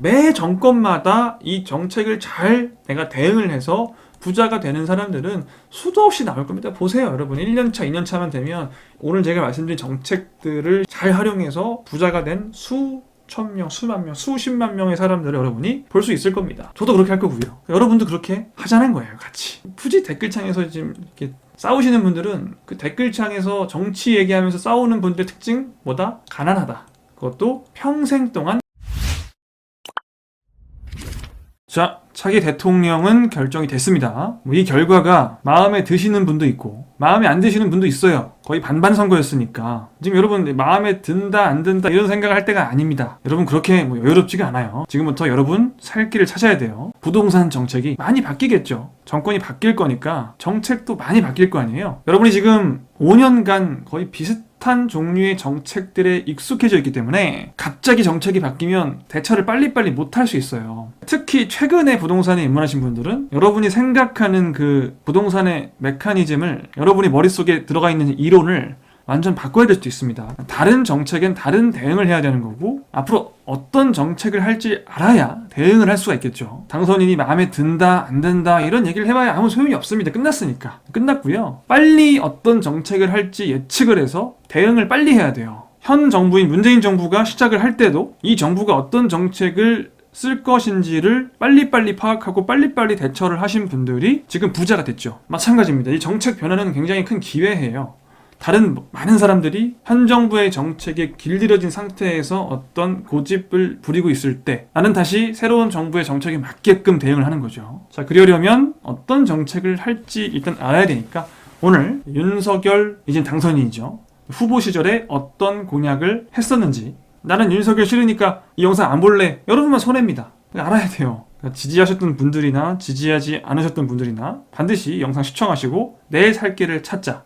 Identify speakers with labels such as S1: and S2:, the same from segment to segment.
S1: 매 정권마다 이 정책을 잘 내가 대응을 해서 부자가 되는 사람들은 수도 없이 나올 겁니다. 보세요, 여러분. 1년차, 2년차만 되면 오늘 제가 말씀드린 정책들을 잘 활용해서 부자가 된 수천 명, 수만 명, 수십만 명의 사람들을 여러분이 볼 수 있을 겁니다. 저도 그렇게 할 거고요. 여러분도 그렇게 하자는 거예요, 같이. 굳이 댓글창에서 지금 이렇게 싸우시는 분들은 그 댓글창에서 정치 얘기하면서 싸우는 분들의 특징 뭐다? 가난하다. 그것도 평생 동안. 자, 차기 대통령은 결정이 됐습니다. 이 결과가 마음에 드시는 분도 있고 마음에 안 드시는 분도 있어요. 거의 반반 선거였으니까. 지금 여러분 마음에 든다 안 든다 이런 생각을 할 때가 아닙니다. 여러분 그렇게 여유롭지가 않아요. 지금부터 여러분 살 길을 찾아야 돼요. 부동산 정책이 많이 바뀌겠죠. 정권이 바뀔 거니까 정책도 많이 바뀔 거 아니에요. 여러분이 지금 5년간 거의 비슷한 종류의 정책들에 익숙해져 있기 때문에 갑자기 정책이 바뀌면 대처를 빨리빨리 못할 수 있어요. 특히 최근에 부동산에 입문하신 분들은 여러분이 생각하는 그 부동산의 메커니즘을, 여러분이 머릿속에 들어가 있는 이론을 완전 바꿔야 될 수도 있습니다. 다른 정책엔 다른 대응을 해야 되는 거고, 앞으로 어떤 정책을 할지 알아야 대응을 할 수가 있겠죠. 당선인이 마음에 든다 안 든다 이런 얘기를 해봐야 아무 소용이 없습니다. 끝났으니까. 끝났고요. 빨리 어떤 정책을 할지 예측을 해서 대응을 빨리 해야 돼요. 현 정부인 문재인 정부가 시작을 할 때도 이 정부가 어떤 정책을 쓸 것인지를 빨리빨리 파악하고 빨리빨리 대처를 하신 분들이 지금 부자가 됐죠. 마찬가지입니다. 이 정책 변화는 굉장히 큰 기회예요. 다른 많은 사람들이 현 정부의 정책에 길들여진 상태에서 어떤 고집을 부리고 있을 때 나는 다시 새로운 정부의 정책에 맞게끔 대응을 하는 거죠. 자, 그러려면 어떤 정책을 할지 일단 알아야 되니까 오늘 윤석열, 이젠 당선인이죠, 후보 시절에 어떤 공약을 했었는지, 나는 윤석열 싫으니까 이 영상 안 볼래, 여러분만 손해입니다. 알아야 돼요. 지지하셨던 분들이나 지지하지 않으셨던 분들이나 반드시 영상 시청하시고 내일 살 길을 찾자.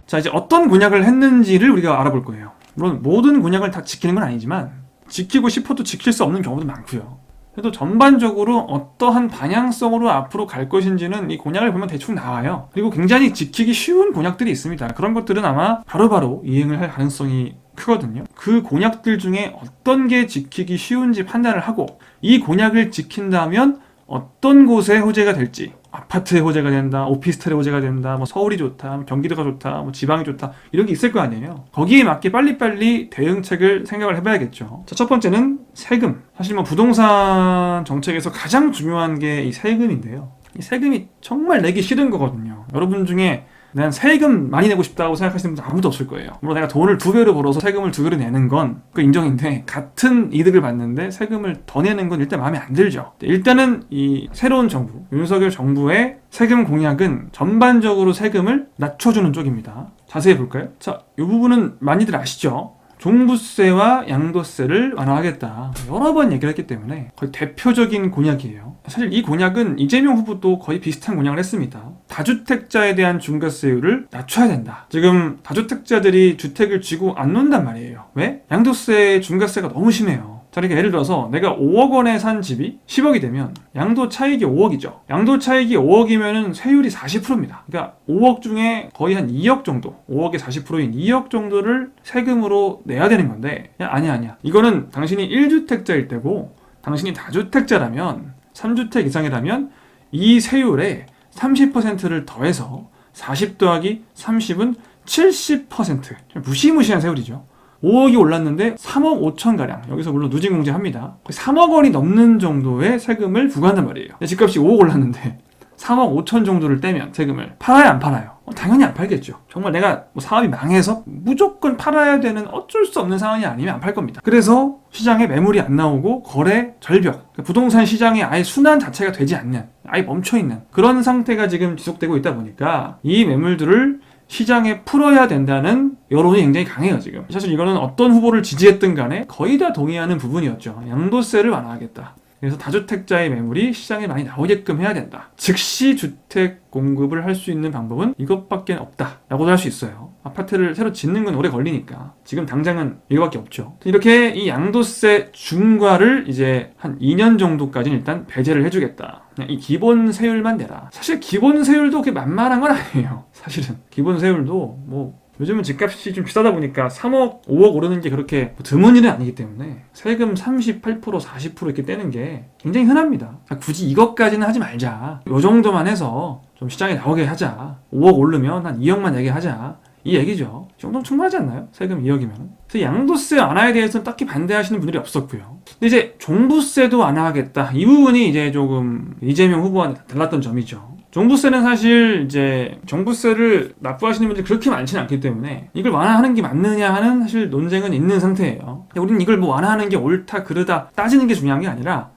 S1: 자, 이제 어떤 공약을 했는지를 우리가 알아볼 거예요. 물론 모든 공약을 다 지키는 건 아니지만 지키고 싶어도 지킬 수 없는 경우도 많고요. 그래도 전반적으로 어떠한 방향성으로 앞으로 갈 것인지는 이 공약을 보면 대충 나와요. 그리고 굉장히 지키기 쉬운 공약들이 있습니다. 그런 것들은 아마 바로바로 이행을 할 가능성이 크거든요. 그 공약들 중에 어떤 게 지키기 쉬운지 판단을 하고 이 공약을 지킨다면 어떤 곳에 호재가 될지, 아파트에 호재가 된다, 오피스텔에 호재가 된다, 서울이 좋다, 경기도가 좋다, 지방이 좋다, 이런 게 있을 거 아니에요. 거기에 맞게 빨리빨리 대응책을 생각을 해봐야겠죠. 자, 첫 번째는 세금. 사실 부동산 정책에서 가장 중요한 게 이 세금인데요. 이 세금이 정말 내기 싫은 거거든요. 여러분 중에 난 세금 많이 내고 싶다고 생각하시는 분들 아무도 없을 거예요. 물론 내가 돈을 2배로 벌어서 세금을 2배로 내는 건 그 인정인데, 같은 이득을 받는데 세금을 더 내는 건 일단 마음에 안 들죠. 일단은 이 새로운 정부, 윤석열 정부의 세금 공약은 전반적으로 세금을 낮춰주는 쪽입니다. 자세히 볼까요? 자, 이 부분은 많이들 아시죠? 종부세와 양도세를 완화하겠다. 여러 번 얘기를 했기 때문에 거의 대표적인 공약이에요. 사실 이 공약은 이재명 후보도 거의 비슷한 공약을 했습니다. 다주택자에 대한 중과세율을 낮춰야 된다. 지금 다주택자들이 주택을 쥐고 안 논단 말이에요. 왜? 양도세, 중과세가 너무 심해요. 자, 그러니까 예를 들어서 내가 5억 원에 산 집이 10억이 되면 양도 차익이 5억이죠. 양도 차익이 5억이면 세율이 40%입니다. 그러니까 5억 중에 거의 한 2억 정도, 5억의 40%인 2억 정도를 세금으로 내야 되는 건데, 아니야. 이거는 당신이 1주택자일 때고 당신이 다주택자라면 3주택 이상이라면 이 세율에 30%를 더해서 40 더하기 30은 70%. 무시무시한 세율이죠. 5억이 올랐는데 3억 5천가량, 여기서 물론 누진공제합니다. 3억 원이 넘는 정도의 세금을 부과한단 말이에요. 집값이 5억 올랐는데 3억 5천 정도를 떼면 세금을 팔아요, 안 팔아요? 당연히 안 팔겠죠. 정말 내가 사업이 망해서 무조건 팔아야 되는 어쩔 수 없는 상황이 아니면 안 팔 겁니다. 그래서 시장에 매물이 안 나오고 거래 절벽, 부동산 시장에 아예 순환 자체가 되지 않는, 아예 멈춰있는 그런 상태가 지금 지속되고 있다 보니까 이 매물들을 시장에 풀어야 된다는 여론이 굉장히 강해요, 지금. 사실 이거는 어떤 후보를 지지했든 간에 거의 다 동의하는 부분이었죠. 양도세를 완화하겠다. 그래서 다주택자의 매물이 시장에 많이 나오게끔 해야 된다. 즉시 주택 공급을 할 수 있는 방법은 이것밖에 없다 라고도 할 수 있어요. 아파트를 새로 짓는 건 오래 걸리니까 지금 당장은 이거밖에 없죠. 이렇게 이 양도세 중과를 이제 한 2년 정도까지는 일단 배제를 해주겠다. 그냥 이 기본 세율만 내라. 사실 기본 세율도 그렇게 만만한 건 아니에요. 사실은 기본 세율도 뭐 요즘은 집값이 좀 비싸다 보니까 3억, 5억 오르는 게 그렇게 드문 일은 아니기 때문에 세금 38%, 40% 이렇게 떼는 게 굉장히 흔합니다. 굳이 이것까지는 하지 말자. 요 정도만 해서 좀 시장에 나오게 하자. 5억 오르면 한 2억만 내게 하자. 이 얘기죠. 이 정도면 충분하지 않나요? 세금 2억이면. 그래서 양도세 완화에 대해서는 딱히 반대하시는 분들이 없었고요. 근데 이제 종부세도 완화하겠다. 이 부분이 이제 조금 이재명 후보와 달랐던 점이죠. 종부세는 사실 이제 종부세를 납부하시는 분들이 그렇게 많지는 않기 때문에 이걸 완화하는 게 맞느냐 하는 사실 논쟁은 있는 상태예요. 우리는 이걸 뭐 완화하는 게 옳다 그르다 따지는 게 중요한 게 아니라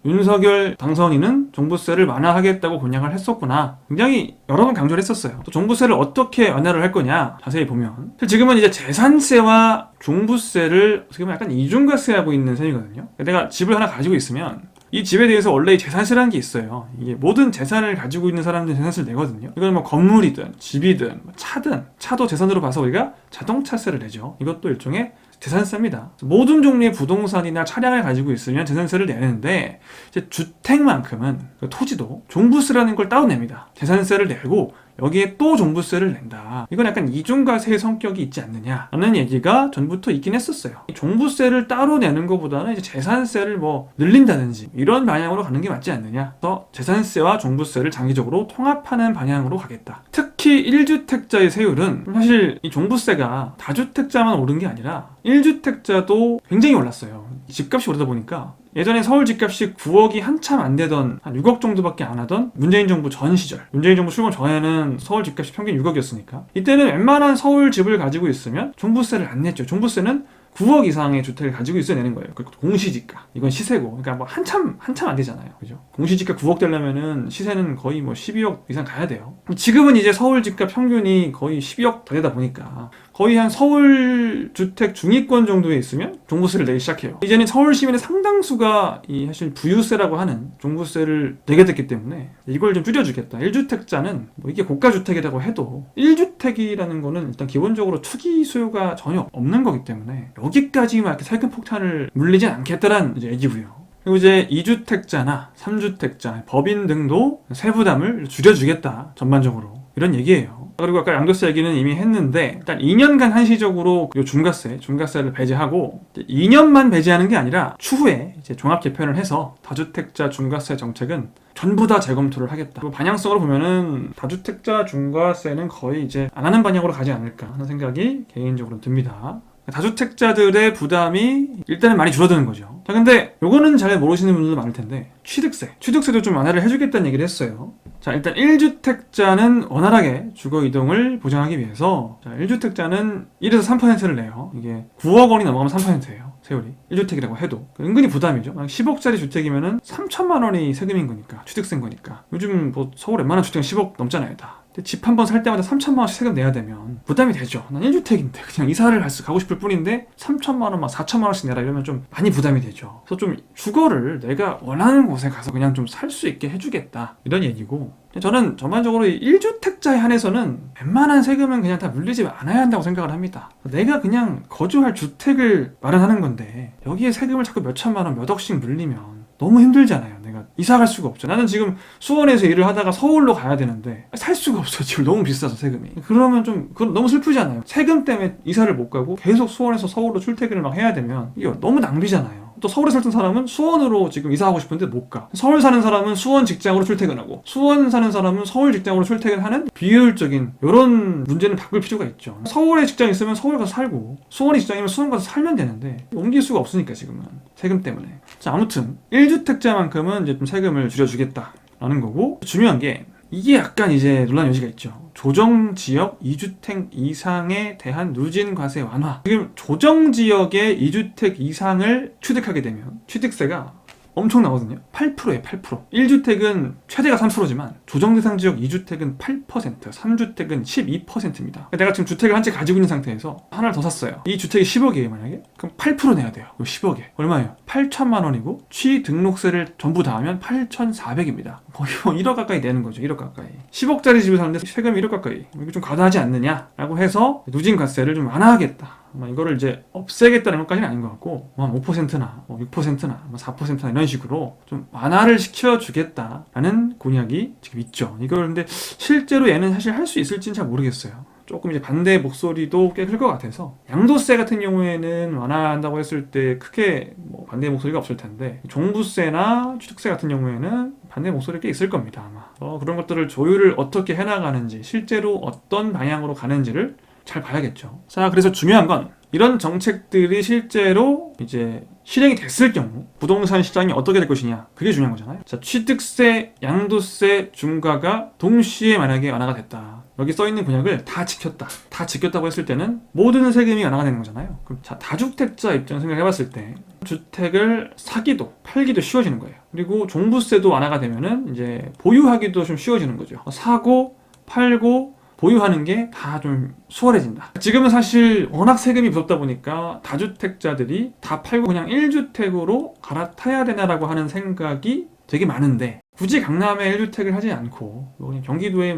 S1: 윤석열 당선인은 종부세를 완화하겠다고 공약을 했었구나. 굉장히 여러 번 강조를 했었어요. 또 종부세를 어떻게 완화를 할 거냐 자세히 보면 지금은 이제 재산세와 종부세를 어떻게 보면 약간 이중과세하고 있는 셈이거든요. 내가 집을 하나 가지고 있으면 이 집에 대해서 원래 재산세라는 게 있어요. 이게 모든 재산을 가지고 있는 사람들은 재산세를 내거든요. 이건 뭐 건물이든 집이든 차든 차도 재산으로 봐서 우리가 자동차세를 내죠. 이것도 일종의 재산세입니다. 모든 종류의 부동산이나 차량을 가지고 있으면 재산세를 내는데 이제 주택만큼은 그 토지도 종부세라는 걸 따로 냅니다. 재산세를 내고 여기에 또 종부세를 낸다. 이건 약간 이중과세의 성격이 있지 않느냐라는 얘기가 전부터 있긴 했었어요. 종부세를 따로 내는 것보다는 이제 재산세를 뭐 늘린다든지 이런 방향으로 가는 게 맞지 않느냐. 그래서 재산세와 종부세를 장기적으로 통합하는 방향으로 가겠다. 특히 1주택자의 세율은 사실 이 종부세가 다주택자만 오른 게 아니라 1주택자도 굉장히 올랐어요. 집값이 오르다 보니까 예전에 서울 집값이 9억이 한참 안 되던 한 6억 정도밖에 안 하던 문재인 정부 전 시절, 문재인 정부 출범 전에는 서울 집값이 평균 6억이었으니까 이때는 웬만한 서울 집을 가지고 있으면 종부세를 안 냈죠. 종부세는 9억 이상의 주택을 가지고 있어야 되는 거예요. 그리고 공시지가. 이건 시세고. 그러니까 뭐 한참 안 되잖아요. 그죠? 공시지가 9억 되려면은 시세는 거의 뭐 12억 이상 가야 돼요. 지금은 이제 서울 집값 평균이 거의 12억 더 되다 보니까 거의 한 서울 주택 중위권 정도에 있으면 종부세를 내기 시작해요. 이제는 서울 시민의 상당수가 이 사실 부유세라고 하는 종부세를 내게 됐기 때문에 이걸 좀 줄여주겠다. 1주택자는 뭐 이게 고가주택이라고 해도 1주택이라는 거는 일단 기본적으로 투기 수요가 전혀 없는 거기 때문에 여기까지만 이렇게 세금 폭탄을 물리진 않겠다라는 이제 얘기고요. 그리고 이제 2주택자나 3주택자, 법인 등도 세부담을 줄여주겠다. 전반적으로. 이런 얘기예요. 그리고 아까 양도세 얘기는 이미 했는데 일단 2년간 한시적으로 요 중과세를 배제하고 2년만 배제하는 게 아니라 추후에 이제 종합 개편을 해서 다주택자 중과세 정책은 전부 다 재검토를 하겠다. 그리고 방향성으로 보면은 다주택자 중과세는 거의 이제 안 하는 방향으로 가지 않을까 하는 생각이 개인적으로 듭니다. 다주택자들의 부담이 일단은 많이 줄어드는 거죠. 자, 근데 요거는 잘 모르시는 분들도 많을 텐데 취득세도 좀 완화를 해주겠다는 얘기를 했어요. 자, 일단 1주택자는 원활하게 주거 이동을 보장하기 위해서 1주택자는 1에서 3%를 내요. 이게 9억 원이 넘어가면 3%예요. 세율이 1주택이라고 해도 은근히 부담이죠. 10억짜리 주택이면은 3천만 원이 세금인 거니까, 취득세인 거니까. 요즘 뭐 서울 웬만한 주택은 10억 넘잖아요, 다. 집 한 번 살 때마다 3천만 원씩 세금 내야 되면 부담이 되죠. 난 1주택인데 그냥 이사를 가고 싶을 뿐인데 3천만 원, 막 4천만 원씩 내라 이러면 좀 많이 부담이 되죠. 그래서 좀 주거를 내가 원하는 곳에 가서 그냥 좀 살 수 있게 해주겠다 이런 얘기고, 저는 전반적으로 1주택자에 한해서는 웬만한 세금은 그냥 다 물리지 않아야 한다고 생각을 합니다. 내가 그냥 거주할 주택을 마련하는 건데 여기에 세금을 자꾸 몇 천만 원, 몇 억씩 물리면 너무 힘들잖아요. 내가 이사 갈 수가 없죠. 나는 지금 수원에서 일을 하다가 서울로 가야 되는데 살 수가 없어. 지금 너무 비싸서 세금이. 그러면 좀 너무 슬프잖아요. 세금 때문에 이사를 못 가고 계속 수원에서 서울로 출퇴근을 막 해야 되면 이거 너무 낭비잖아요. 또 서울에 살던 사람은 수원으로 지금 이사하고 싶은데 못 가. 서울 사는 사람은 수원 직장으로 출퇴근하고 수원 사는 사람은 서울 직장으로 출퇴근하는 비효율적인 이런 문제는 바꿀 필요가 있죠. 서울에 직장 있으면 서울 가서 살고 수원에 직장이면 수원 가서 살면 되는데 옮길 수가 없으니까 지금은 세금 때문에. 자, 아무튼 1주택자만큼은 이제 좀 세금을 줄여주겠다라는 거고, 중요한 게 이게 약간 이제 논란 여지가 있죠. 조정지역 2주택 이상에 대한 누진과세 완화. 지금 조정지역의 2주택 이상을 취득하게 되면 취득세가 엄청 나거든요. 8%예요, 8%. 1주택은 최대가 3%지만 조정대상 지역 2주택은 8%, 3주택은 12%입니다. 내가 지금 주택을 한 채 가지고 있는 상태에서 하나를 더 샀어요. 이 주택이 10억이에요, 만약에. 그럼 8% 내야 돼요. 10억에. 얼마예요? 8천만 원이고 취등록세를 전부 다 하면 8,400입니다. 거의 뭐 1억 가까이 내는 거죠. 1억 가까이. 10억짜리 집을 사는데 세금이 1억 가까이. 이거 좀 과다하지 않느냐라고 해서 누진과세를 좀 완화하겠다. 이거를 이제 없애겠다는 것까지는 아닌 것 같고, 5%나 6%나 4%나 이런 식으로 좀 완화를 시켜주겠다라는 공약이 지금 있죠. 이걸 근데 실제로 얘는 사실 할 수 있을지는 잘 모르겠어요. 조금 이제 반대 목소리도 꽤 클 것 같아서, 양도세 같은 경우에는 완화한다고 했을 때 크게 뭐 반대 목소리가 없을 텐데, 종부세나 취득세 같은 경우에는 반대 목소리가 꽤 있을 겁니다, 아마. 그런 것들을 조율을 어떻게 해나가는지, 실제로 어떤 방향으로 가는지를 잘 봐야겠죠. 자, 그래서 중요한 건 이런 정책들이 실제로 이제 실행이 됐을 경우 부동산 시장이 어떻게 될 것이냐, 그게 중요한 거잖아요. 자, 취득세, 양도세 중과가 동시에 만약에 완화가 됐다. 여기 써있는 공약을 다 지켰다. 다 지켰다고 했을 때는 모든 세금이 완화가 되는 거잖아요. 그럼 자, 다주택자 입장 생각해봤을 때 주택을 사기도 팔기도 쉬워지는 거예요. 그리고 종부세도 완화가 되면은 이제 보유하기도 좀 쉬워지는 거죠. 사고 팔고 보유하는 게 다 좀 수월해진다. 지금은 사실 워낙 세금이 무섭다 보니까 다주택자들이 다 팔고 그냥 1주택으로 갈아타야 되나라고 하는 생각이 되게 많은데, 굳이 강남에 1주택을 하지 않고 그냥 경기도에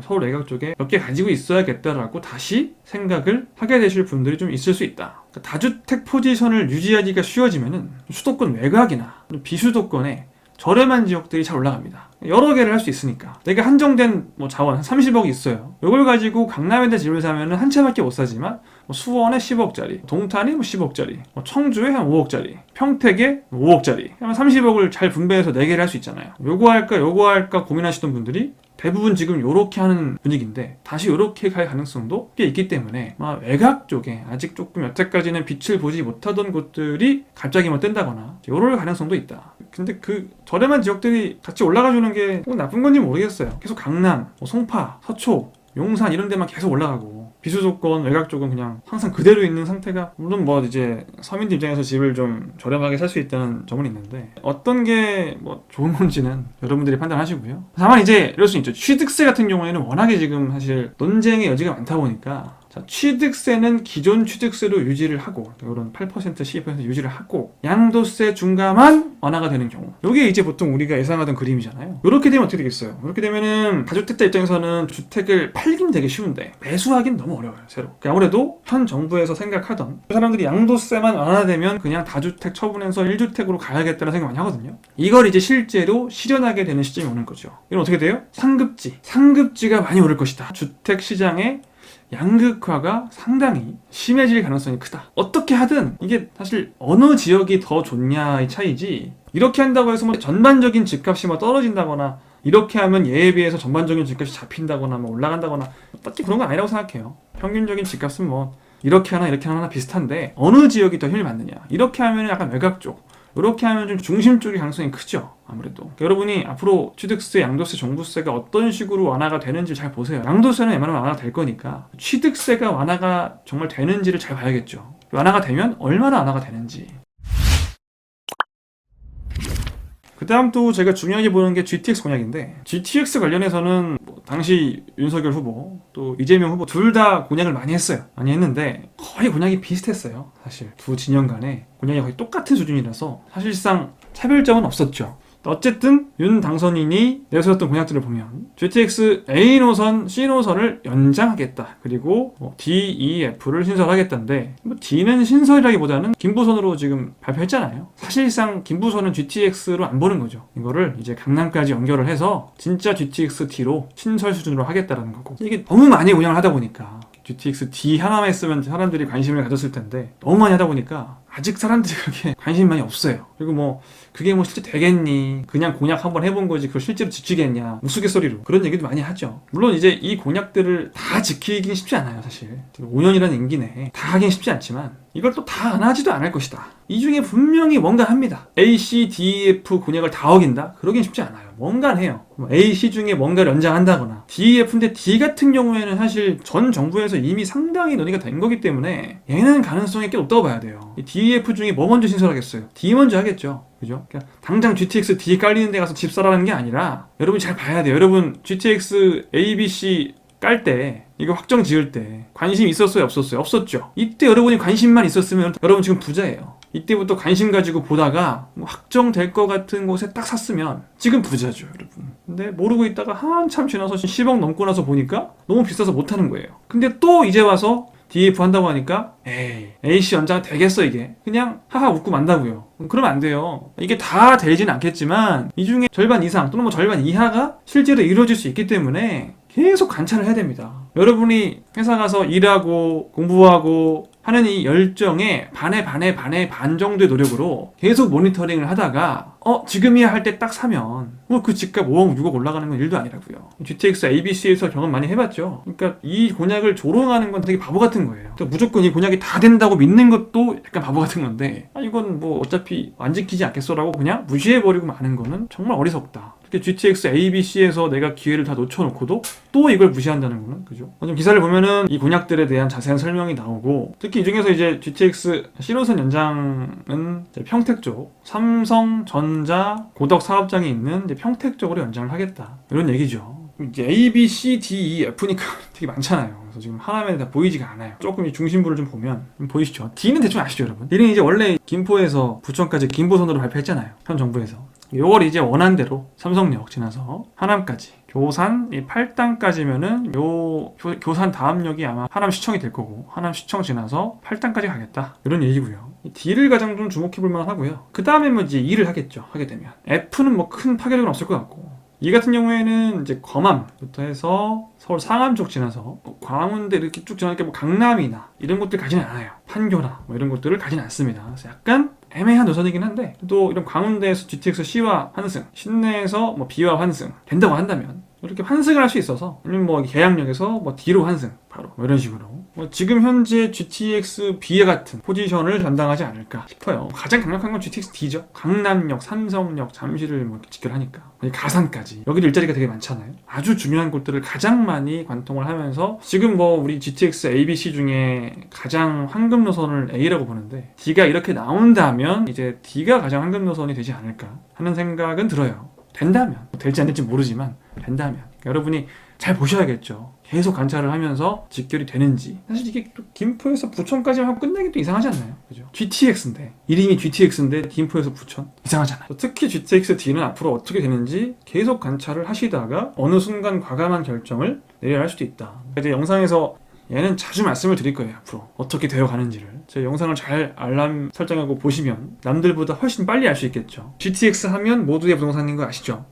S1: 서울 외곽 쪽에 몇 개 가지고 있어야겠다라고 다시 생각을 하게 되실 분들이 좀 있을 수 있다. 그러니까 다주택 포지션을 유지하기가 쉬워지면은 수도권 외곽이나 비수도권에 저렴한 지역들이 잘 올라갑니다. 여러 개를 할 수 있으니까. 내가 한정된 자원 한 30억이 있어요. 이걸 가지고 강남에다 집을 사면은 한 채밖에 못 사지만 수원에 10억짜리, 동탄에 10억짜리, 청주에 한 5억짜리, 평택에 5억짜리, 한 30억을 잘 분배해서 4개를 할 수 있잖아요. 요거 할까 고민하시던 분들이 대부분 지금 요렇게 하는 분위기인데, 다시 요렇게 갈 가능성도 꽤 있기 때문에 외곽 쪽에 아직 조금 여태까지는 빛을 보지 못하던 곳들이 갑자기 뜬다거나 요럴 가능성도 있다. 근데 그 저렴한 지역들이 같이 올라가주는 게 나쁜 건지 모르겠어요. 계속 강남, 송파, 서초, 용산 이런 데만 계속 올라가고, 비수도권 외곽 쪽은 그냥 항상 그대로 있는 상태가, 물론 이제 서민들 입장에서 집을 좀 저렴하게 살 수 있다는 점은 있는데, 어떤 게 좋은 건지는 여러분들이 판단하시고요. 다만 이제 이럴 수 있죠. 취득세 같은 경우에는 워낙에 지금 사실 논쟁의 여지가 많다 보니까, 자, 취득세는 기존 취득세로 유지를 하고, 이런 8%, 12% 유지를 하고, 양도세 중과만 완화가 되는 경우, 이게 이제 보통 우리가 예상하던 그림이잖아요. 이렇게 되면 어떻게 되겠어요? 이렇게 되면은 다주택자 입장에서는 주택을 팔긴 되게 쉬운데 매수하긴 너무 어려워요, 새로. 아무래도 현 정부에서 생각하던, 사람들이 양도세만 완화되면 그냥 다주택 처분해서 1주택으로 가야겠다는 생각 많이 하거든요. 이걸 이제 실제로 실현하게 되는 시점이 오는 거죠. 이건 어떻게 돼요? 상급지가 많이 오를 것이다. 주택 시장에 양극화가 상당히 심해질 가능성이 크다. 어떻게 하든 이게 사실 어느 지역이 더 좋냐의 차이지, 이렇게 한다고 해서 전반적인 집값이 떨어진다거나, 이렇게 하면 얘에 비해서 전반적인 집값이 잡힌다거나 올라간다거나 딱히 그런 건 아니라고 생각해요. 평균적인 집값은 이렇게 하나 비슷한데, 어느 지역이 더 힘을 받느냐, 이렇게 하면 약간 외곽 쪽, 이렇게 하면 좀 중심 쪽이 가능성이 크죠, 아무래도. 여러분이 앞으로 취득세, 양도세, 종부세가 어떤 식으로 완화가 되는지 잘 보세요. 양도세는 웬만하면 완화가 될 거니까 취득세가 완화가 정말 되는지를 잘 봐야겠죠. 완화가 되면 얼마나 완화가 되는지. 그 다음 또 제가 중요하게 보는 게 GTX 공약인데, GTX 관련해서는 당시 윤석열 후보 또 이재명 후보 둘 다 공약을 많이 했는데 거의 공약이 비슷했어요. 사실 두 진영 간에 공약이 거의 똑같은 수준이라서 사실상 차별점은 없었죠. 어쨌든 윤 당선인이 내세웠던 공약들을 보면 GTX A노선, C노선을 연장하겠다. 그리고 D, E, F를 신설하겠다는데, D는 신설이라기보다는 김부선으로 지금 발표했잖아요. 사실상 김부선은 GTX로 안 보는 거죠. 이거를 이제 강남까지 연결을 해서 진짜 GTX D로 신설 수준으로 하겠다라는 거고, 이게 너무 많이 운영을 하다 보니까 GTX D 하나만 했으면 사람들이 관심을 가졌을 텐데, 너무 많이 하다 보니까 아직 사람들이 그렇게 관심이 많이 없어요. 그리고 그게 실제 되겠니? 그냥 공약 한번 해본 거지 그걸 실제로 지키겠냐? 우스갯소리로 그런 얘기도 많이 하죠. 물론 이제 이 공약들을 다 지키긴 쉽지 않아요, 사실. 5년이라는 임기 내에 다 하긴 쉽지 않지만 이걸 또 다 안 하지도 않을 것이다. 이 중에 분명히 뭔가 합니다. A, C, D, F 공약을 다 어긴다? 그러긴 쉽지 않아요. 뭔가 해요. A, C 중에 뭔가를 연장한다거나. D, F인데 D 같은 경우에는 사실 전 정부에서 이미 상당히 논의가 된 거기 때문에 얘는 가능성이 꽤 높다고 봐야 돼요. 이 D, F 중에 뭐 먼저 신설하겠어요? D 먼저 하겠죠. 하겠죠. 그죠? 그러니까 당장 GTX D 깔리는 데 가서 집 사라는 게 아니라 여러분 잘 봐야 돼요. 여러분 GTX A, B, C 깔 때 이거 확정 지을 때 관심 있었어요? 없었어요? 없었죠. 이때 여러분이 관심만 있었으면 여러분 지금 부자예요. 이때부터 관심 가지고 보다가 뭐 확정될 것 같은 곳에 딱 샀으면 지금 부자죠, 여러분. 근데 모르고 있다가 한참 지나서 10억 넘고 나서 보니까 너무 비싸서 못하는 거예요. 근데 또 이제 와서 DF 한다고 하니까 에이 AC 연장 되겠어 이게. 그냥 하하 웃고 만다고요. 그러면 안 돼요. 이게 다 되지는 않겠지만 이 중에 절반 이상 또는 뭐 절반 이하가 실제로 이루어질 수 있기 때문에 계속 관찰을 해야 됩니다. 여러분이 회사 가서 일하고 공부하고 하는 이 열정에 반의 반 정도의 노력으로 계속 모니터링을 하다가 지금이야 할 때 딱 사면 뭐 그 집값 5억 6억 올라가는 건 일도 아니라고요. GTX ABC에서 경험 많이 해봤죠. 그러니까 이 곤약을 조롱하는 건 되게 바보 같은 거예요. 또 무조건 이 곤약이 다 된다고 믿는 것도 약간 바보 같은 건데 이건 뭐 어차피 안 지키지 않겠어라고 그냥 무시해버리고 마는 거는 정말 어리석다. 특히 GTX ABC에서 내가 기회를 다 놓쳐놓고도 또 이걸 무시한다는 거는 그죠? 좀 기사를 보면은 이 곤약들에 대한 자세한 설명이 나오고 특히 이 중에서 이제 GTX 신호선 연장은 이제 평택 쪽 삼성전자 고덕 사업장이 있는 이제 평택 쪽으로 연장을 하겠다 이런 얘기죠. 이제 A, B, C, D, E, F니까 되게 많잖아요. 그래서 지금 하나면 다 보이지가 않아요. 조금 이 중심부를 좀 보면 보이시죠? D는 대충 아시죠, 여러분? D는 이제 원래 김포에서 부천까지 김포선으로 발표했잖아요. 현 정부에서. 요걸 이제 원안대로 삼성역 지나서 하남까지 교산 8단까지면은 요 교산 다음 역이 아마 하남시청이 될 거고 하남시청 지나서 8단까지 가겠다 이런 얘기고요. D를 가장 좀 주목해볼 만한 하고요. 그 다음에 뭐 이제 E를 하겠죠. 하게 되면 F는 뭐 큰 파괴력은 없을 것 같고 이 같은 경우에는 이제 검암부터 해서 서울 상암 쪽 지나서 광운대 이렇게 쭉 지나니까 뭐 강남이나 이런 곳들 가지는 않아요. 판교나 뭐 이런 곳들을 가지는 않습니다. 그래서 약간 애매한 노선이긴 한데 또 이런 광운대에서 GTX C와 환승, 신내에서 뭐 B와 환승 된다고 한다면 이렇게 환승을 할 수 있어서 아니면 뭐 계양역에서 뭐 D로 환승 바로 뭐 이런 식으로 뭐 지금 현재 GTX B와 같은 포지션을 담당하지 않을까 싶어요. 가장 강력한 건 GTX D죠. 강남역, 삼성역, 잠실을 뭐 직결하니까 가산까지 여기도 일자리가 되게 많잖아요. 아주 중요한 곳들을 가장 많이 관통을 하면서 지금 뭐 우리 GTX ABC 중에 가장 황금 노선을 A라고 보는데 D가 이렇게 나온다면 이제 D가 가장 황금 노선이 되지 않을까 하는 생각은 들어요. 된다면 될지 안 될지 모르지만 된다면 여러분이 잘 보셔야겠죠. 계속 관찰을 하면서 직결이 되는지. 사실 이게 또 김포에서 부천까지만 하고 끝내기 또 이상하지 않나요? 그죠? GTX인데 이름이 GTX인데 김포에서 부천 이상하잖아요. 특히 GTX D는 앞으로 어떻게 되는지 계속 관찰을 하시다가 어느 순간 과감한 결정을 내려야 할 수도 있다. 이제 영상에서 얘는 자주 말씀을 드릴 거예요. 앞으로 어떻게 되어 가는지를 제 영상을 잘 알람 설정하고 보시면 남들보다 훨씬 빨리 알 수 있겠죠. GTX 하면 모두의 부동산인 거 아시죠?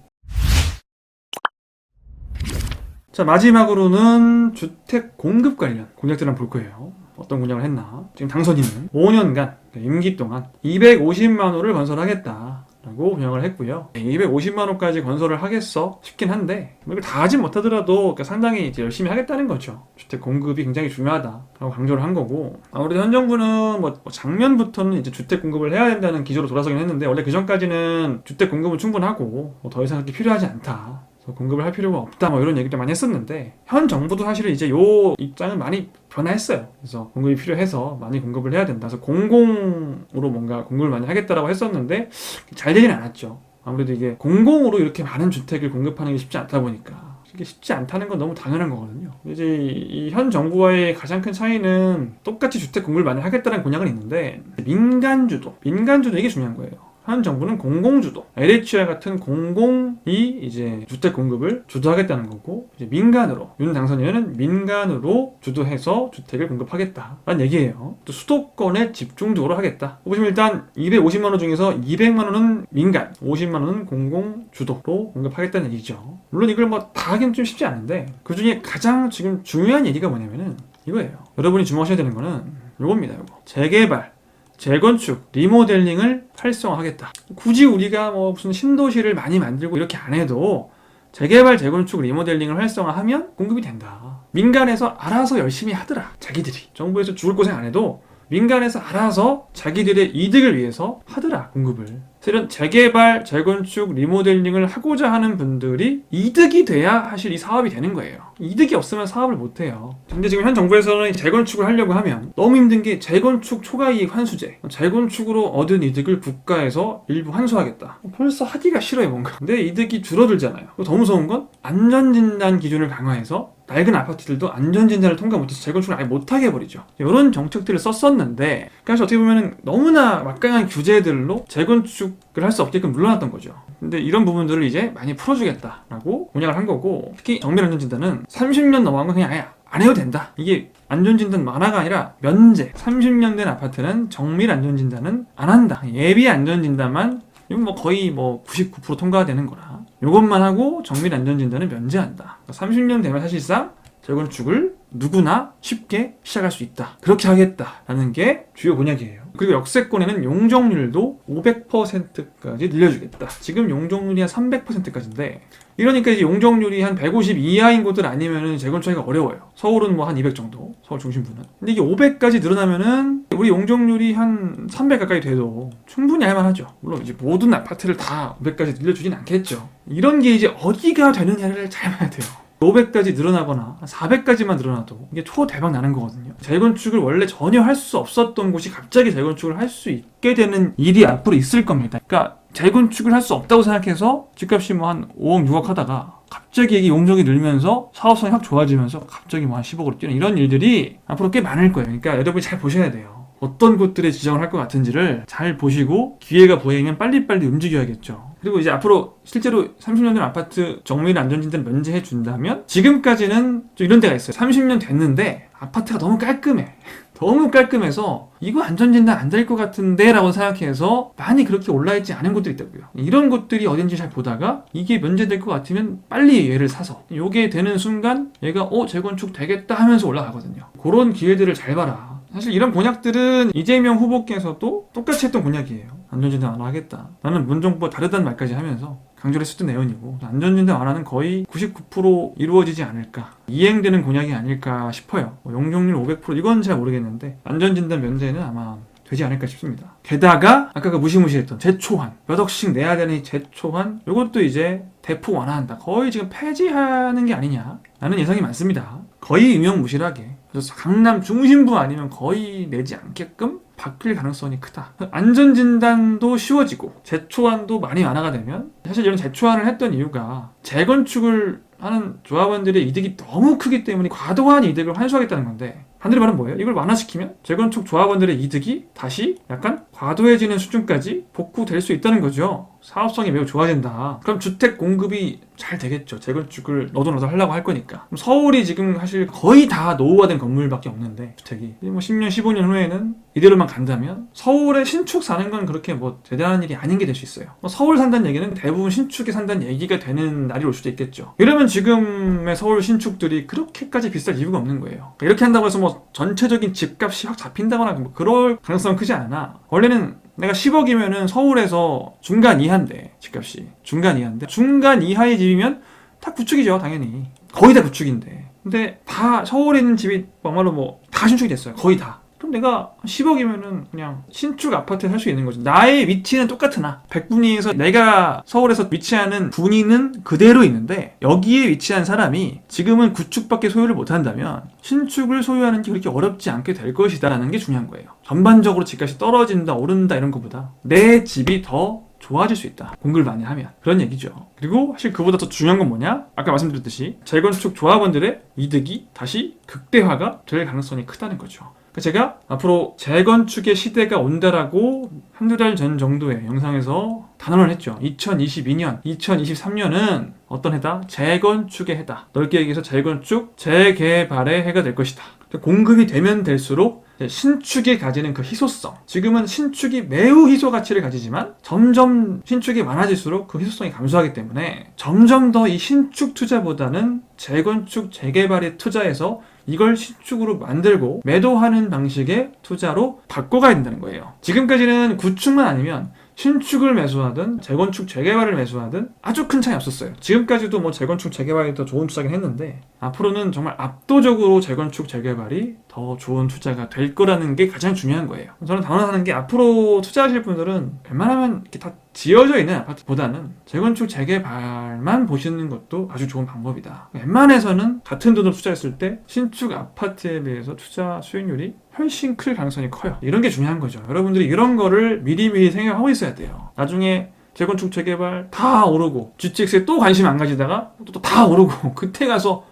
S1: 자, 마지막으로는 주택 공급 관련 공약들 한번 볼 거예요. 어떤 공약을 했나. 지금 당선인은 5년간 임기 동안 250만 호를 건설하겠다 라고 공약을 했고요. 250만 호까지 건설을 하겠어 싶긴 한데 이걸 다 하진 못하더라도 상당히 이제 열심히 하겠다는 거죠. 주택 공급이 굉장히 중요하다라고 강조를 한 거고 아무래도 현 정부는 뭐 작년부터는 이제 주택 공급을 해야 된다는 기조로 돌아서긴 했는데 원래 그 전까지는 주택 공급은 충분하고 더 이상 그렇게 필요하지 않다. 공급을 할 필요가 없다 뭐 이런 얘기도 많이 했었는데 현 정부도 사실은 이제 요 입장은 많이 변화했어요. 그래서 공급이 필요해서 많이 공급을 해야 된다. 그래서 공공으로 뭔가 공급을 많이 하겠다라고 했었는데 잘 되진 않았죠. 아무래도 이게 공공으로 이렇게 많은 주택을 공급하는 게 쉽지 않다 보니까 이게 쉽지 않다는 건 너무 당연한 거거든요. 이제 이 현 정부와의 가장 큰 차이는 똑같이 주택 공급을 많이 하겠다는 공약은 있는데 민간주도 이게 중요한 거예요. 현 정부는 공공주도, LH와 같은 공공이 이제 주택 공급을 주도하겠다는 거고, 이제 민간으로, 윤 당선인은 민간으로 주도해서 주택을 공급하겠다라는 얘기예요. 또 수도권에 집중적으로 하겠다. 보시면 일단 250만 원 중에서 200만 원은 민간, 50만 원은 공공주도로 공급하겠다는 얘기죠. 물론 이걸 뭐 다 하긴 좀 쉽지 않은데, 그 중에 가장 지금 중요한 얘기가 뭐냐면은 이거예요. 여러분이 주목하셔야 되는 거는 요겁니다. 재개발, 재건축, 리모델링을 활성화하겠다. 굳이 우리가 뭐 무슨 신도시를 많이 만들고 이렇게 안 해도 재개발, 재건축, 리모델링을 활성화하면 공급이 된다. 민간에서 알아서 열심히 하더라. 자기들이. 정부에서 죽을 고생 안 해도 민간에서 알아서 자기들의 이득을 위해서 하더라. 공급을. 이런 재개발, 재건축, 리모델링을 하고자 하는 분들이 이득이 돼야 사실 이 사업이 되는 거예요. 이득이 없으면 사업을 못 해요. 근데 지금 현 정부에서는 재건축을 하려고 하면 너무 힘든 게 재건축 초과이익 환수제, 재건축으로 얻은 이득을 국가에서 일부 환수하겠다. 벌써 하기가 싫어요, 뭔가. 근데 이득이 줄어들잖아요. 더 무서운 건 안전진단 기준을 강화해서 낡은 아파트들도 안전진단을 통과 못해서 재건축을 아예 못하게 해버리죠. 이런 정책들을 썼었는데, 그래서 어떻게 보면 너무나 막강한 규제들로 재건축을 할 수 없게끔 물러났던 거죠. 근데 이런 부분들을 이제 많이 풀어주겠다라고 공약을 한 거고, 특히 정밀 안전진단은 30년 넘어간 건 그냥 아예 안 해도 된다. 이게 안전진단 완화가 아니라 면제. 30년 된 아파트는 정밀 안전진단은 안 한다. 예비 안전진단만, 이건 뭐 거의 99% 통과가 되는 거라. 이것만 하고 정밀 안전진단은 면제한다. 30년 되면 사실상 재건축을 누구나 쉽게 시작할 수 있다. 그렇게 하겠다라는 게 주요 공약이에요. 그리고 역세권에는 용적률도 500%까지 늘려주겠다. 지금 용적률이 한 300%까지인데, 이러니까 이제 용적률이 한 150 이하인 곳들 아니면은 재건축하기가 어려워요. 서울은 뭐 한 200 정도, 서울 중심부는. 근데 이게 500까지 늘어나면은 우리 용적률이 한 300 가까이 돼도 충분히 할만하죠. 물론 이제 모든 아파트를 다 500까지 늘려주진 않겠죠. 이런 게 이제 어디가 되느냐를 잘 봐야 돼요. 500까지 늘어나거나 400까지만 늘어나도 이게 초대박 나는 거거든요. 재건축을 원래 전혀 할 수 없었던 곳이 갑자기 재건축을 할 수 있게 되는 일이 앞으로 있을 겁니다. 그러니까 재건축을 할 수 없다고 생각해서 집값이 뭐 한 5억 6억 하다가 갑자기 이게 용적이 늘면서 사업성이 확 좋아지면서 갑자기 뭐 한 10억으로 뛰는 이런 일들이 앞으로 꽤 많을 거예요. 그러니까 여러분이 잘 보셔야 돼요. 어떤 곳들에 지정을 할 것 같은지를 잘 보시고 기회가 보이면 빨리빨리 움직여야겠죠. 그리고 이제 앞으로 실제로 30년 된 아파트 정밀 안전진단을 면제해 준다면, 지금까지는 좀 이런 데가 있어요. 30년 됐는데 아파트가 너무 깔끔해. 너무 깔끔해서 이거 안전진단 안 될 것 같은데 라고 생각해서 많이 그렇게 올라있지 않은 곳들이 있다고요. 이런 곳들이 어딘지 잘 보다가 이게 면제될 것 같으면 빨리 얘를 사서, 요게 되는 순간 얘가 재건축 되겠다 하면서 올라가거든요. 그런 기회들을 잘 봐라. 사실 이런 공약들은 이재명 후보께서도 똑같이 했던 공약이에요. 안전진단 완화하겠다. 나는 문정부와 다르다는 말까지 하면서 강조를 했었던 내용이고, 안전진단 완화는 거의 99% 이루어지지 않을까, 이행되는 공약이 아닐까 싶어요. 용적률 500% 이건 잘 모르겠는데 안전진단 면제는 아마 되지 않을까 싶습니다. 게다가 아까 무시무시했던 재초안, 몇 억씩 내야 되는 이 재초안, 이것도 이제 대폭 완화한다. 거의 지금 폐지하는 게 아니냐 라는 예상이 많습니다. 거의 유명무실하게. 그래서 강남 중심부 아니면 거의 내지 않게끔 바뀔 가능성이 크다. 안전진단도 쉬워지고 재초안도 많이 완화가 되면, 사실 이런 재초안을 했던 이유가 재건축을 하는 조합원들의 이득이 너무 크기 때문에 과도한 이득을 환수하겠다는 건데, 반대로 말하면 뭐예요? 이걸 완화시키면 재건축 조합원들의 이득이 다시 약간 과도해지는 수준까지 복구될 수 있다는 거죠. 사업성이 매우 좋아진다. 그럼 주택 공급이 잘 되겠죠. 재건축을 너도 하려고 할 거니까. 그럼 서울이 지금 사실 거의 다 노후화된 건물밖에 없는데, 주택이 뭐 10년 15년 후에는 이대로만 간다면 서울에 신축 사는 건 그렇게 뭐 대단한 일이 아닌 게 될 수 있어요. 서울 산다는 얘기는 대부분 신축에 산다는 얘기가 되는 날이 올 수도 있겠죠. 이러면 지금의 서울 신축들이 그렇게까지 비쌀 이유가 없는 거예요. 이렇게 한다고 해서 뭐 전체적인 집값이 확 잡힌다거나 뭐 그럴 가능성은 크지 않아. 원래는 내가 10억이면은 서울에서 중간 이하인데, 집값이 중간 이하인데, 중간 이하의 집이면 다 구축이죠, 당연히. 거의 다 구축인데. 근데 다 서울에 있는 집이 막말로 다 신축이 됐어요. 거의 다. 그럼 내가 10억이면은 그냥 신축 아파트에 살 수 있는 거지. 나의 위치는 똑같으나 백분위에서 내가 서울에서 위치하는 분위는 그대로 있는데, 여기에 위치한 사람이 지금은 구축밖에 소유를 못한다면 신축을 소유하는 게 그렇게 어렵지 않게 될 것이다 라는 게 중요한 거예요. 전반적으로 집값이 떨어진다 오른다 이런 것보다 내 집이 더 좋아질 수 있다, 공급을 많이 하면. 그런 얘기죠. 그리고 사실 그보다 더 중요한 건 뭐냐, 아까 말씀드렸듯이 재건축 조합원들의 이득이 다시 극대화가 될 가능성이 크다는 거죠. 제가 앞으로 재건축의 시대가 온다라고 한두 달 전 정도의 영상에서 단언을 했죠. 2022년, 2023년은 어떤 해다? 재건축의 해다. 넓게 얘기해서 재건축, 재개발의 해가 될 것이다. 공급이 되면 될수록 신축이 가지는 그 희소성, 지금은 신축이 매우 희소 가치를 가지지만 점점 신축이 많아질수록 그 희소성이 감소하기 때문에 점점 더 이 신축 투자보다는 재건축, 재개발에 투자해서 이걸 신축으로 만들고 매도하는 방식의 투자로 바꿔가야 된다는 거예요. 지금까지는 구축만 아니면 신축을 매수하든 재건축 재개발을 매수하든 아주 큰 차이 없었어요. 지금까지도 뭐 재건축 재개발이 더 좋은 투자긴 했는데, 앞으로는 정말 압도적으로 재건축 재개발이 더 좋은 투자가 될 거라는 게 가장 중요한 거예요. 저는 단언하는 게, 앞으로 투자하실 분들은 웬만하면 이렇게 다 지어져 있는 아파트보다는 재건축 재개발만 보시는 것도 아주 좋은 방법이다. 웬만해서는 같은 돈을 투자했을 때 신축 아파트에 비해서 투자 수익률이 훨씬 클 가능성이 커요. 이런 게 중요한 거죠. 여러분들이 이런 거를 미리미리 생각하고 있어야 돼요. 나중에 재건축 재개발 다 오르고 GTX에 또 관심 안 가지다가 또 다 오르고 그때 가서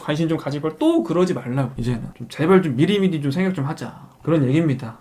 S1: 관심 좀 가질 걸 또 그러지 말라고. 이제는 좀 제발 좀 미리미리 좀 생각 좀 하자, 그런 얘기입니다.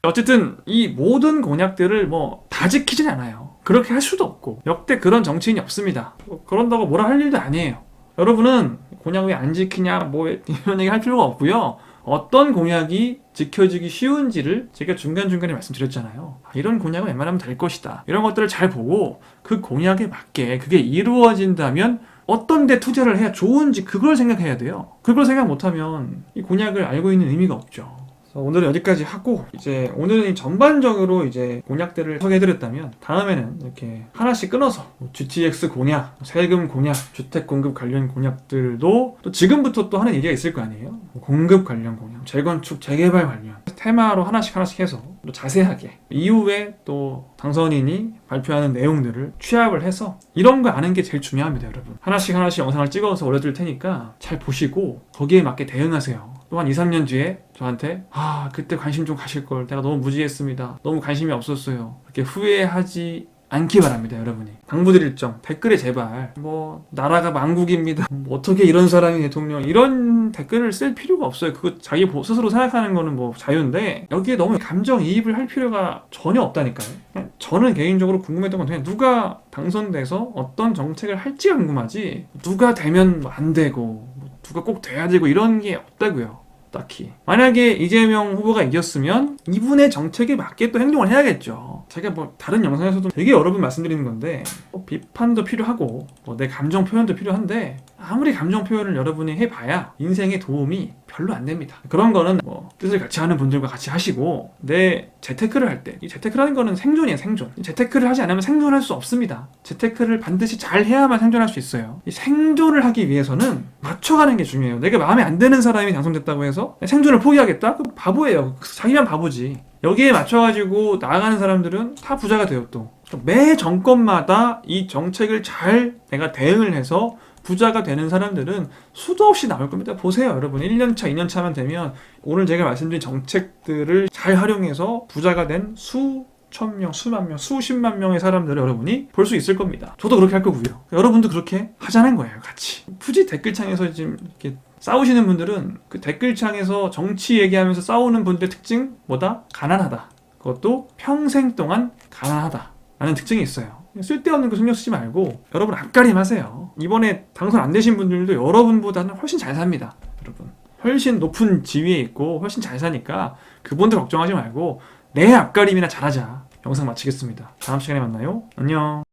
S1: 어쨌든 이 모든 공약들을 뭐 다 지키진 않아요. 그렇게 할 수도 없고 역대 그런 정치인이 없습니다. 그런다고 뭐라 할 일도 아니에요. 여러분은 공약 왜 안 지키냐 뭐 이런 얘기 할 필요가 없고요. 어떤 공약이 지켜지기 쉬운지를 제가 중간중간에 말씀드렸잖아요. 이런 공약은 웬만하면 될 것이다. 이런 것들을 잘 보고 그 공약에 맞게 그게 이루어진다면 어떤 데 투자를 해야 좋은지 그걸 생각해야 돼요. 그걸 생각 못하면 이 공약을 알고 있는 의미가 없죠. 오늘은 여기까지 하고, 이제 오늘은 전반적으로 이제 공약들을 소개해드렸다면 다음에는 이렇게 하나씩 끊어서 GTX 공약, 세금 공약, 주택 공급 관련 공약들도 또 지금부터 또 하는 얘기가 있을 거 아니에요. 공급 관련 공약, 재건축, 재개발 관련 테마로 하나씩 해서 또 자세하게 이후에 또 당선인이 발표하는 내용들을 취합을 해서 이런 거 아는 게 제일 중요합니다. 여러분, 하나씩 영상을 찍어서 올려드릴 테니까 잘 보시고 거기에 맞게 대응하세요. 또한 2, 3년 뒤에 저한테 그때 관심 좀 가실걸, 내가 너무 무지했습니다, 너무 관심이 없었어요, 이렇게 후회하지 않기 바랍니다. 여러분이 당부드릴 점, 댓글에 제발 뭐 나라가 망국입니다, 뭐 어떻게 이런 사람이 대통령, 이런 댓글을 쓸 필요가 없어요. 그거 자기 스스로 생각하는 거는 뭐 자유인데 여기에 너무 감정이입을 할 필요가 전혀 없다니까요. 저는 개인적으로 궁금했던 건 그냥 누가 당선돼서 어떤 정책을 할지가 궁금하지, 누가 되면 안 되고 누가 꼭 돼야 되고 이런 게 없다고요. 딱히 만약에 이재명 후보가 이겼으면 이분의 정책에 맞게 또 행동을 해야겠죠. 제가 뭐 다른 영상에서도 되게 여러 번 말씀드리는 건데 비판도 필요하고 내 감정 표현도 필요한데 아무리 감정 표현을 여러분이 해봐야 인생에 도움이 별로 안 됩니다. 그런 거는 뭐 뜻을 같이 하는 분들과 같이 하시고, 내 재테크를 할 때, 이 재테크라는 거는 생존이에요. 생존. 재테크를 하지 않으면 생존할 수 없습니다. 재테크를 반드시 잘 해야만 생존할 수 있어요. 이 생존을 하기 위해서는 맞춰가는 게 중요해요. 내가 마음에 안 드는 사람이 당선됐다고 해서 생존을 포기하겠다? 그 바보예요. 자기만 바보지. 여기에 맞춰가지고 나아가는 사람들은 다 부자가 돼요. 또 매 정권마다 이 정책을 잘 내가 대응을 해서 부자가 되는 사람들은 수도 없이 나올 겁니다. 보세요, 여러분. 1년차, 2년차만 되면 오늘 제가 말씀드린 정책들을 잘 활용해서 부자가 된 수천 명, 수만 명, 수십만 명의 사람들을 여러분이 볼 수 있을 겁니다. 저도 그렇게 할 거고요. 여러분도 그렇게 하자는 거예요, 같이. 굳이 댓글창에서 지금 이렇게 싸우시는 분들은 그 댓글창에서 정치 얘기하면서 싸우는 분들의 특징 뭐다? 가난하다. 그것도 평생 동안 가난하다 라는 특징이 있어요. 쓸데없는 거 신경 쓰지 말고 여러분 앞가림 하세요. 이번에 당선 안 되신 분들도 여러분보다는 훨씬 잘 삽니다. 여러분 훨씬 높은 지위에 있고 훨씬 잘 사니까 그분들 걱정하지 말고 내 앞가림이나 잘하자. 영상 마치겠습니다. 다음 시간에 만나요. 안녕.